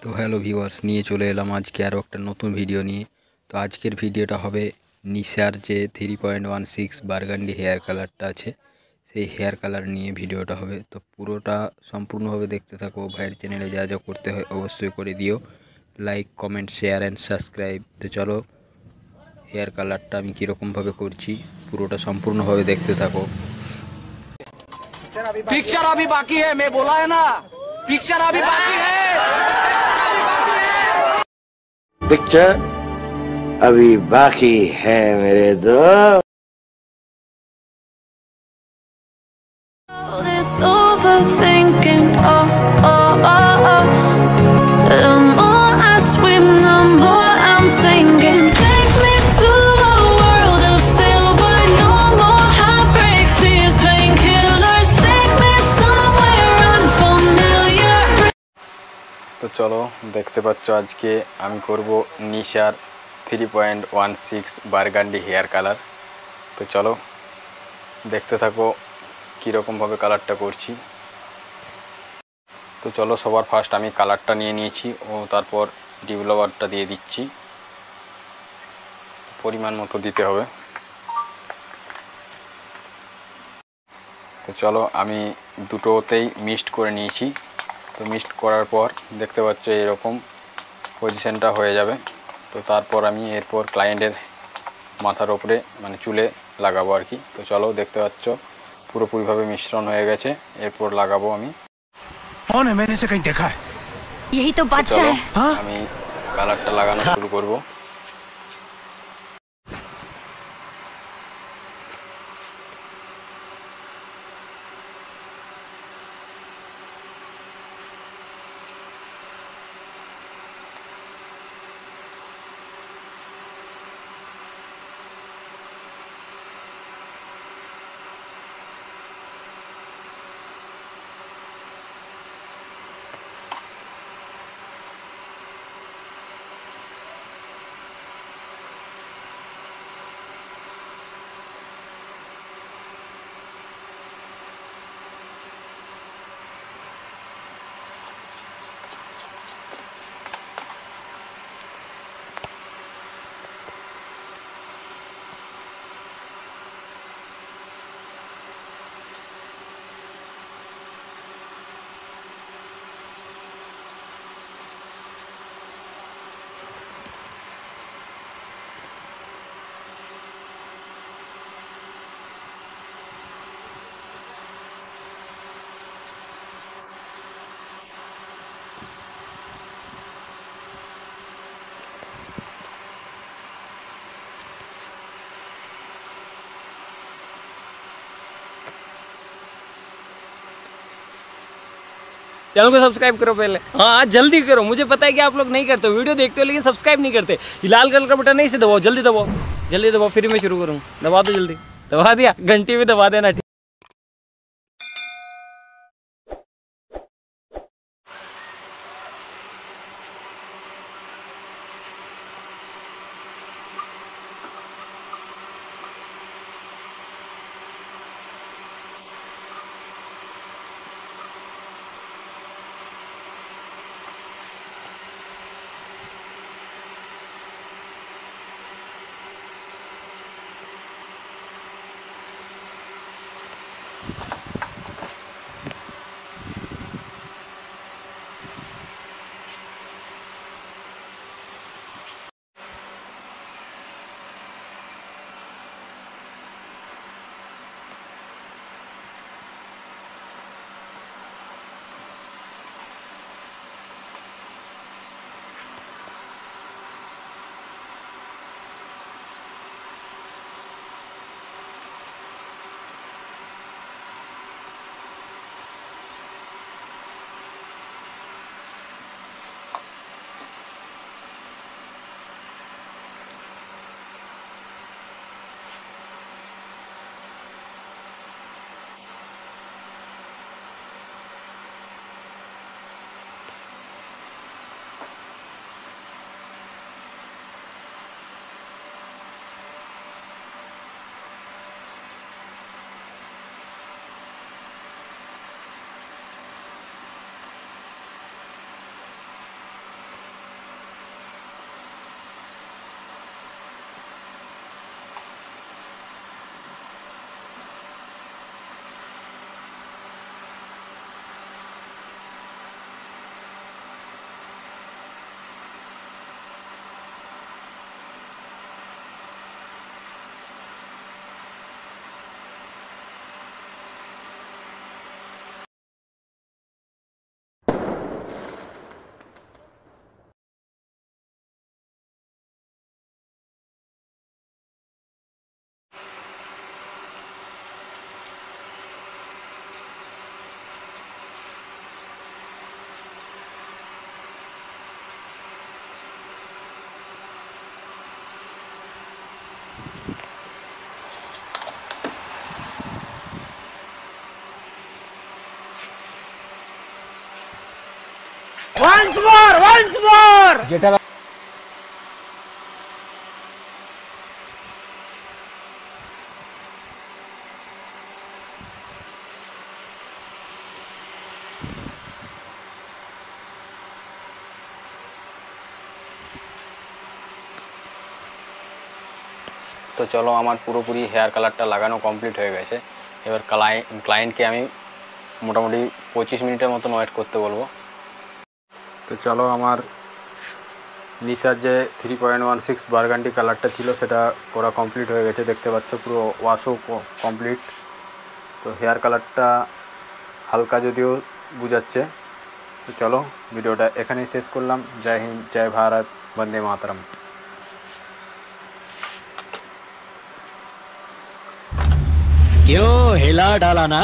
তো hello viewers, নিয়ে চলে এলাম আজকে আরও একটা নতুন ভিডিও নিয়ে। তো আজকের ভিডিওটা হবে নিশার যে 3.16 বার্গান্ডি হেয়ার কালারটা আছে সেই হেয়ার কালার নিয়ে ভিডিওটা হবে। তো পুরোটা সম্পূর্ণভাবে দেখতে থাকো। ভাইয়ের চ্যানেলে যা যা করতে হয় অবশ্যই করে দিও, like comment share and subscribe. তো চলো হেয়ার কালারটা আমি কীরকমভাবে করছি পুরোটা সম্পূর্ণভাবে দেখতে থাকো। पिक्चर अभी बाकी है, मैं बोला है ना, पिक्चर अभी बाकी है, पिक्चर अभी बाकी है मेरे दोस्त। This overthinking, oh, oh, oh, oh. The more I swim, the more I'm sinking. Take me to a world of silver, no more heartbreaks, tears, painkillers. Take me somewhere unfamiliar. তো চলো দেখতে পাচ্ছ আজকে আমি করব নিশার 3.16 বার্গান্ডি হেয়ার কালার। তো চলো দেখতে থাকো কীরকমভাবে কালারটা করছি। তো চলো সবার ফার্স্ট আমি কালারটা নিয়ে নিয়েছি ও তারপর ডেভেলপারটা দিয়ে দিচ্ছি, পরিমাণ মতো দিতে হবে। তো চলো আমি দুটোতেই মিক্সড করে নিয়েছি। তো মিক্সড করার পর দেখতে পাচ্ছ এরকম পজিশনটা হয়ে যাবে। তো তারপর আমি এরপর ক্লায়েন্টের মাথার ওপরে মানে চুলে লাগাবো আর কি। তো চলো দেখতে পাচ্ছ পুরোপুরিভাবে মিশ্রণ হয়ে গেছে, এরপর লাগাবো আমি। कौन है? मैंने इसे कहीं देखा है। यही तो बादशाह है। আমি কালারটা লাগানো শুরু করব। चैनल को सब्सक्राइब करो पहले। हाँ जल्दी करो, मुझे पता है कि आप लोग नहीं करते, वीडियो देखते हो लेकिन सब्सक्राइब नहीं करते। लाल कलर का बटन नहीं से दबाओ, जल्दी दबाओ, जल्दी दबाओ, फिर मैं शुरू करूँ। दबा दो जल्दी, दबा दिया, घंटी भी दबा देना। তো চলো, আমার পুরোপুরি হেয়ার কালারটা লাগানো কমপ্লিট হয়ে গেছে। এবার ক্লায়েন্টকে আমি মোটামুটি 25 মিনিটের মতন ওয়েট করতে বলবো। তো চলো, আমার নিশার যে 3.16 বার্গান্ডি কালারটা ছিল সেটা করা কমপ্লিট হয়ে গেছে, দেখতে পাচ্ছ পুরো ওয়াশও কমপ্লিট। তো হেয়ার কালারটা হালকা যদিও বুঝাচ্ছে। তো চলো, ভিডিওটা এখানেই শেষ করলাম। জয় হিন্দ, জয় ভারত, বন্দে মাতরম। क्यों हिला डाला ना।